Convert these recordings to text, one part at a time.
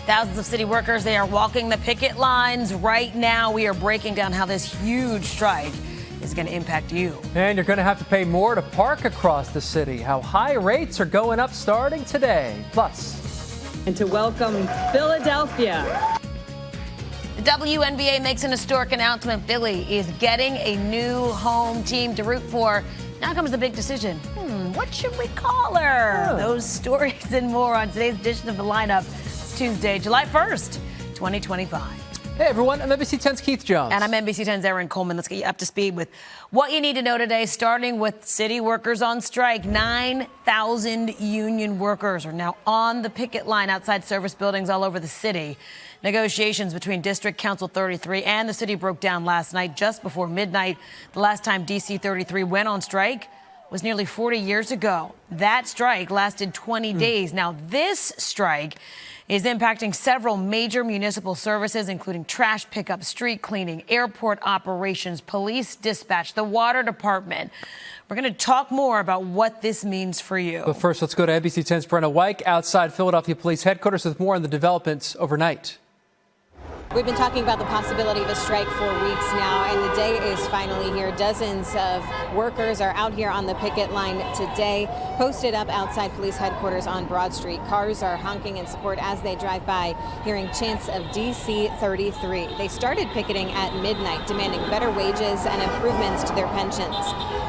Thousands of city workers, they are walking the picket lines right now. We are breaking down how this huge strike is going to impact you. And you're going to have to pay more to park across the city. How high rates are going up starting today. Plus. And to welcome Philadelphia. The WNBA makes an historic announcement. Philly is getting a new home team to root for. Now comes the big decision. What should we call her? Oh. Those stories and more on today's edition of The Lineup. It's Tuesday, July 1st, 2025. Hey, everyone. I'm NBC 10's Keith Jones. And I'm NBC 10's Erin Coleman. Let's get you up to speed with what you need to know today, starting with city workers on strike. 9,000 union workers are now on the picket line outside service buildings all over the city. Negotiations between District Council 33 and the city broke down last night, just before midnight. The last time DC 33 went on strike was nearly 40 years ago. That strike lasted 20 days. Now, this strike is impacting several major municipal services, including trash pickup, street cleaning, airport operations, police dispatch, the water department. We're going to talk more about what this means for you. But first, let's go to NBC 10's Brenna Weick outside Philadelphia Police Headquarters with more on the developments overnight. We've been talking about the possibility of a strike for weeks now, and the day is finally here. Dozens of workers are out here on the picket line today, posted up outside police headquarters on Broad Street. Cars are honking in support as they drive by, hearing chants of DC 33. They started picketing at midnight, demanding better wages and improvements to their pensions.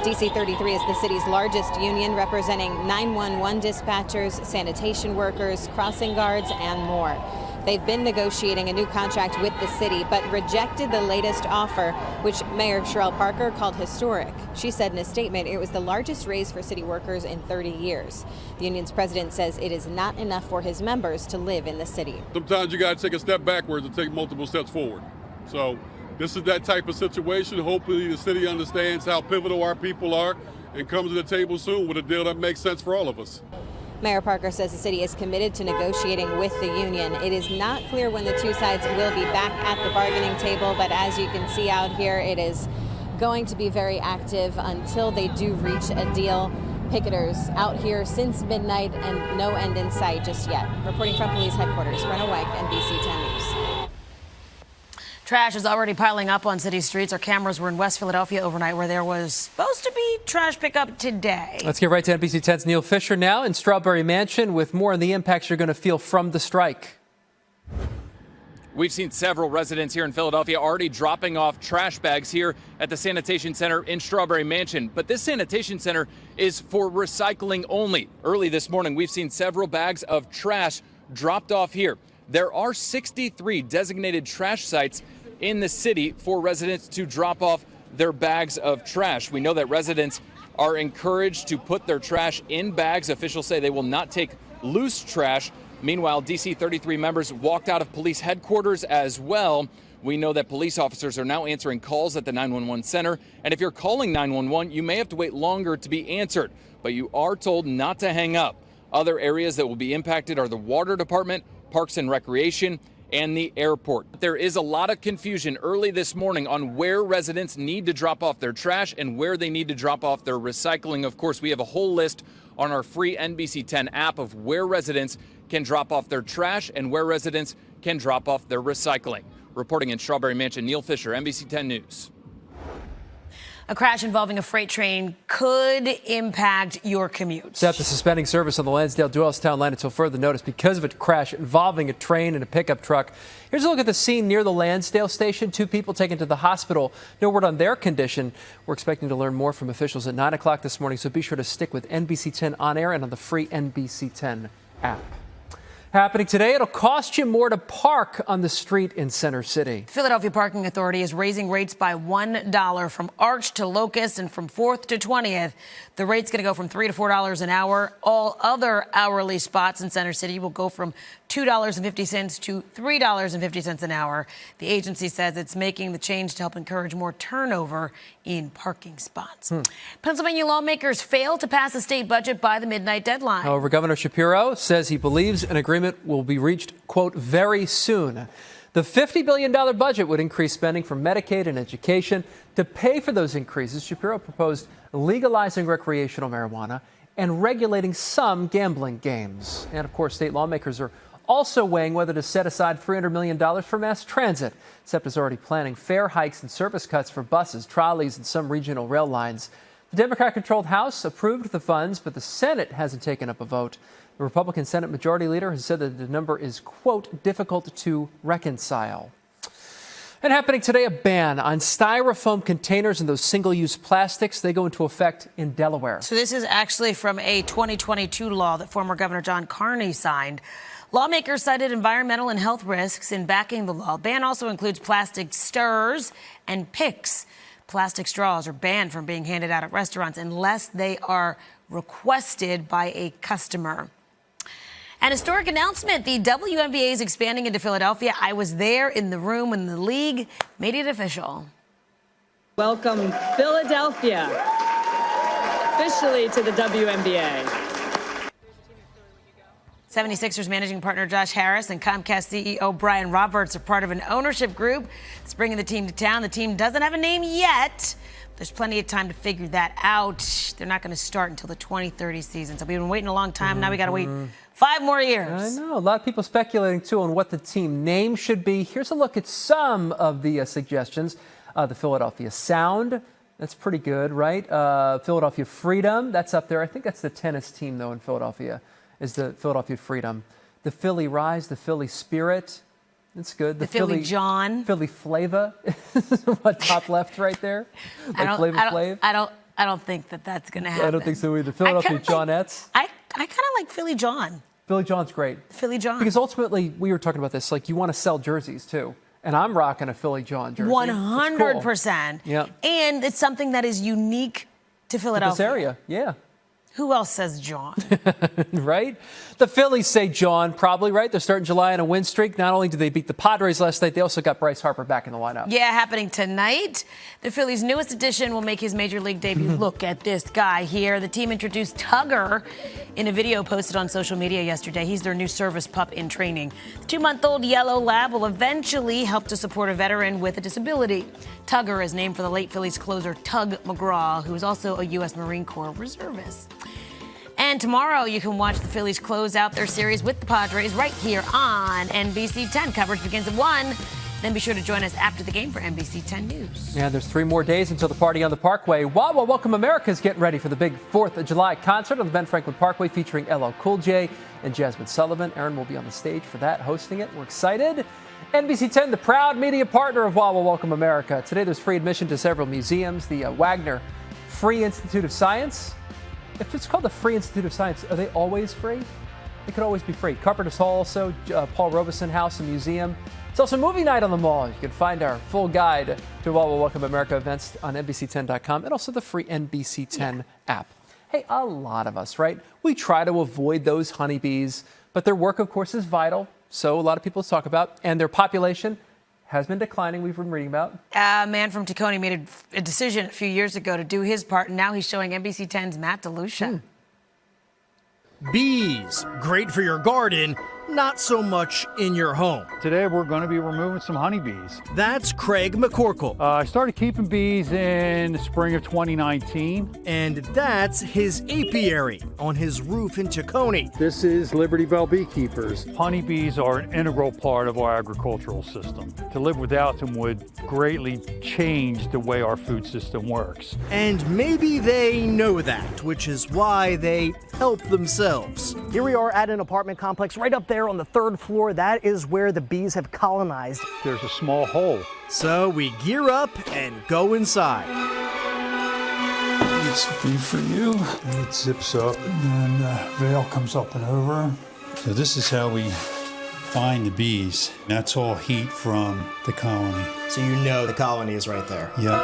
DC 33 is the city's largest union, representing 911 dispatchers, sanitation workers, crossing guards, and more. They've been negotiating a new contract with the city, but rejected the latest offer, which Mayor Sherelle Parker called historic. She said in a statement it was the largest raise for city workers in 30 years. The union's president says it is not enough for his members to live in the city. Sometimes you got to take a step backwards and take multiple steps forward. So this is that type of situation. Hopefully the city understands how pivotal our people are and comes to the table soon with a deal that makes sense for all of us. Mayor Parker says the city is committed to negotiating with the union. It is not clear when the two sides will be back at the bargaining table, but as you can see out here, it is going to be very active until they do reach a deal. Picketers out here since midnight and no end in sight just yet. Reporting from police headquarters, Brenna Weick, NBC 10 News. Trash is already piling up on city streets. Our cameras were in West Philadelphia overnight, where there was supposed to be trash pickup today. Let's get right to NBC 10's Niel Fischer now in Strawberry Mansion with more on the impacts you're going to feel from the strike. We've seen several residents here in Philadelphia already dropping off trash bags here at the sanitation center in Strawberry Mansion. But this sanitation center is for recycling only. Early this morning, we've seen several bags of trash dropped off here. There are 63 designated trash sites in the city for residents to drop off their bags of trash. We know that residents are encouraged to put their trash in bags. Officials say they will not take loose trash. Meanwhile, DC 33 members walked out of police headquarters as well. We know that police officers are now answering calls at the 911 center. And if you're calling 911, you may have to wait longer to be answered, but you are told not to hang up. Other areas that will be impacted are the water department, Parks and Recreation, and the airport. There is a lot of confusion early this morning on where residents need to drop off their trash and where they need to drop off their recycling. Of course, we have a whole list on our free NBC 10 app of where residents can drop off their trash and where residents can drop off their recycling. Reporting in Strawberry Mansion, Niel Fischer, NBC 10 News. A crash involving a freight train could impact your commute. Set to suspending service on the Lansdale-Doylestown line until further notice because of a crash involving a train and a pickup truck. Here's a look at the scene near the Lansdale station. 2 people taken to the hospital. No word on their condition. We're expecting to learn more from officials at 9 o'clock this morning, so be sure to stick with NBC 10 on air and on the free NBC 10 app. Happening today, it'll cost you more to park on the street in Center City. Philadelphia Parking Authority is raising rates by $1 from Arch to Locust and from 4th to 20th. The rate's going to go from $3 to $4 an hour. All other hourly spots in Center City will go from $2.50 to $3.50 an hour. The agency says it's making the change to help encourage more turnover in parking spots. Pennsylvania lawmakers failed to pass a state budget by the midnight deadline. However, Governor Shapiro says he believes an agreement will be reached, quote, very soon. The $50 billion budget would increase spending for Medicaid and education. To pay for those increases, Shapiro proposed legalizing recreational marijuana and regulating some gambling games. And, of course, state lawmakers are also weighing whether to set aside $300 million for mass transit. SEPTA is already planning fare hikes and service cuts for buses, trolleys, and some regional rail lines. The Democrat-controlled House approved the funds, but the Senate hasn't taken up a vote. The Republican Senate Majority Leader has said that the number is, quote, difficult to reconcile. And happening today, a ban on styrofoam containers and those single-use plastics. They go into effect in Delaware. So this is actually from a 2022 law that former Governor John Carney signed. Lawmakers cited environmental and health risks in backing the law. Ban also includes plastic stirrers and picks. Plastic straws are banned from being handed out at restaurants unless they are requested by a customer. An historic announcement. The WNBA is expanding into Philadelphia. I was there in the room when the league made it official. Welcome, Philadelphia, officially to the WNBA. 76ers managing partner Josh Harris and Comcast CEO Brian Roberts are part of an ownership group that's bringing the team to town. The team doesn't have a name yet. There's plenty of time to figure that out. They're not going to start until the 2030 season. So we've been waiting a long time. Now we got to wait 5 more years. I know. A lot of people speculating, too, on what the team name should be. Here's a look at some of the suggestions. The Philadelphia Sound. That's pretty good, right? Philadelphia Freedom. That's up there. I think that's the tennis team, though, in Philadelphia, is the Philadelphia Freedom. The Philly Rise, the Philly Spirit. That's good. The Philly John. Philly Flava. What, top left right there? Like Flava Flav? I don't think that's going to happen. I don't think so either. Philadelphia Johnettes. I kind of like Philly John. Philly John's great. Philly John. Because ultimately, we were talking about this, like you want to sell jerseys too. And I'm rocking a Philly John jersey. 100%. Cool. Yeah. And it's something that is unique to Philadelphia. This area, yeah. Who else says John? Right? The Phillies say John, probably, right? They're starting July on a win streak. Not only did they beat the Padres last night, they also got Bryce Harper back in the lineup. Yeah, happening tonight. The Phillies' newest addition will make his major league debut. Look at this guy here. The team introduced Tugger in a video posted on social media yesterday. He's their new service pup in training. The 2-month-old yellow lab will eventually help to support a veteran with a disability. Tugger is named for the late Phillies closer Tug McGraw, who is also a U.S. Marine Corps reservist. And tomorrow you can watch the Phillies close out their series with the Padres right here on NBC 10. Coverage begins at 1. Then be sure to join us after the game for NBC 10 News. Yeah, there's 3 more days until the party on the Parkway. Wawa Welcome America is getting ready for the big 4th of July concert on the Ben Franklin Parkway featuring LL Cool J and Jasmine Sullivan. Erin will be on the stage for that, hosting it. We're excited. NBC 10, the proud media partner of Wawa Welcome America. Today there's free admission to several museums. The Wagner Free Institute of Science. If it's called the Free Institute of Science, are they always free? It could always be free. Carpenter's Hall also, Paul Robeson House and Museum. It's also movie night on the mall. You can find our full guide to Wawa Welcome America events on NBC10.com and also the free NBC 10 app. Hey, a lot of us, right? We try to avoid those honeybees, but their work, of course, is vital. So a lot of people talk about, and their population has been declining, we've been reading about. A man from Tacony made a decision a few years ago to do his part, and now he's showing NBC 10's Matt DeLucia. Bees, great for your garden, not so much in your home. Today we're going to be removing some honeybees. That's Craig McCorkle. I started keeping bees in the spring of 2019. And that's his apiary on his roof in Tacony. This is Liberty Bell Beekeepers. Honeybees are an integral part of our agricultural system. To live without them would greatly change the way our food system works. And maybe they know that, which is why they help themselves. Here we are at an apartment complex right up there on the 3rd floor. That is where the bees have colonized. There's a small hole. So we gear up and go inside. It's free for you. And it zips up and then the veil comes up and over. So this is how we find the bees. That's all heat from the colony. So you know the colony is right there. Yep.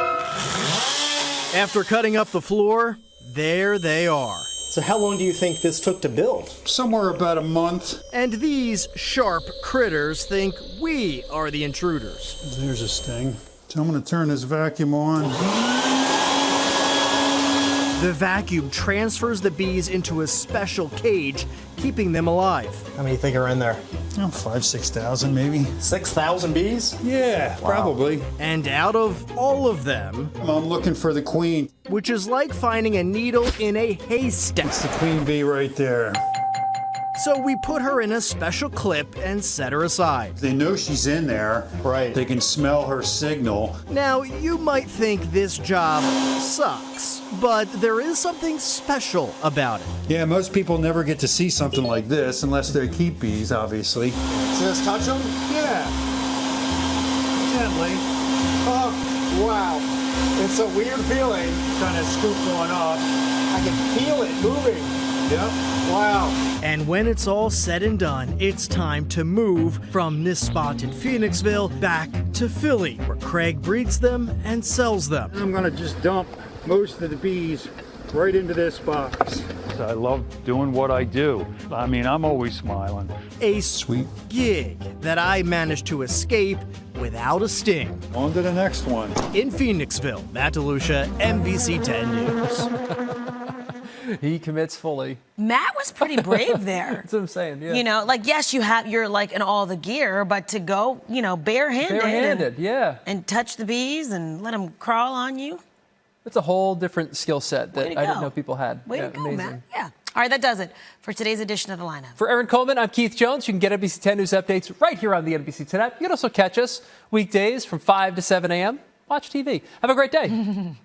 After cutting up the floor, there they are. So how long do you think this took to build? Somewhere about a month. And these sharp critters think we are the intruders. There's a sting. So I'm going to turn this vacuum on. The vacuum transfers the bees into a special cage, keeping them alive. How many you think are in there? Oh, 5,000-6,000 maybe. 6,000 bees? Yeah, probably. And out of all of them, I'm looking for the queen. which is like finding a needle in a haystack. It's the queen bee right there. So we put her in a special clip and set her aside. They know she's in there. Right. They can smell her signal. Now, you might think this job sucks, but there is something special about it. Yeah, most people never get to see something like this unless they keep bees, obviously. Just touch them? Yeah. Gently. Oh, wow. It's a weird feeling. Kind of scoop one off. I can feel it moving. Yep. Wow. And when it's all said and done, it's time to move from this spot in Phoenixville back to Philly, where Craig breeds them and sells them. I'm going to just dump most of the bees right into this box. I love doing what I do. I mean, I'm always smiling. A sweet gig that I managed to escape without a sting. On to the next one. In Phoenixville, Matt DeLucia, NBC 10 News. He commits fully. Matt was pretty brave there. That's what I'm saying, yeah. You know, like, yes, you're like in all the gear, but to go, barehanded. Yeah. And touch the bees and let them crawl on you. It's a whole different skill set that Way to I didn't go. know people had. Way Yeah, to go, amazing. Matt. Yeah. All right, that does it for today's edition of The Lineup. For Erin Coleman, I'm Keith Jones. You can get NBC 10 News updates right here on the NBC 10 app. You can also catch us weekdays from 5 to 7 a.m. Watch TV. Have a great day.